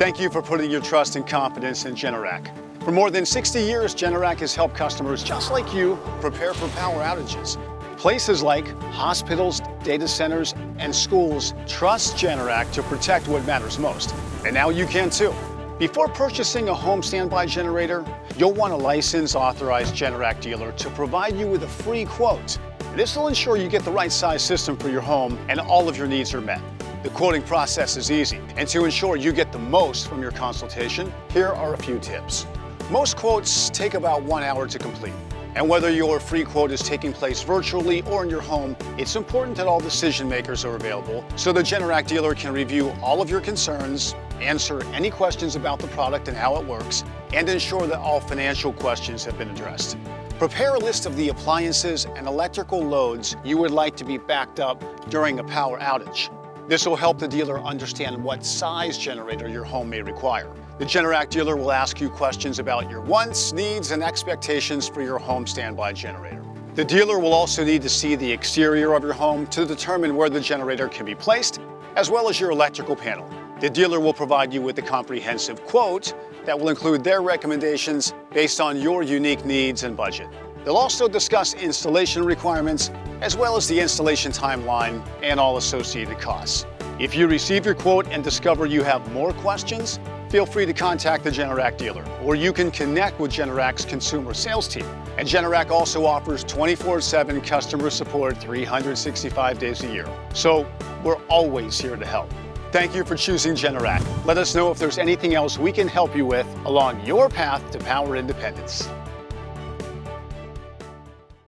Thank you for putting your trust and confidence in Generac. For more than 60 years, Generac has helped customers just like you prepare for power outages. Places like hospitals, data centers, and schools trust Generac to protect what matters most. And now you can too. Before purchasing a home standby generator, you'll want a licensed authorized Generac dealer to provide you with a free quote. This will ensure you get the right size system for your home and all of your needs are met. The quoting process is easy, and to ensure you get the most from your consultation, here are a few tips. Most quotes take about 1 hour to complete. And whether your free quote is taking place virtually or in your home, it's important that all decision makers are available so the Generac dealer can review all of your concerns, answer any questions about the product and how it works, and ensure that all financial questions have been addressed. Prepare a list of the appliances and electrical loads you would like to be backed up during a power outage. This will help the dealer understand what size generator your home may require. The Generac dealer will ask you questions about your wants, needs, and expectations for your home standby generator. The dealer will also need to see the exterior of your home to determine where the generator can be placed, as well as your electrical panel. The dealer will provide you with a comprehensive quote that will include their recommendations based on your unique needs and budget. They'll also discuss installation requirements, as well as the installation timeline and all associated costs. If you receive your quote and discover you have more questions, feel free to contact the Generac dealer, or you can connect with Generac's consumer sales team. And Generac also offers 24/7 customer support 365 days a year. So we're always here to help. Thank you for choosing Generac. Let us know if there's anything else we can help you with along your path to power independence.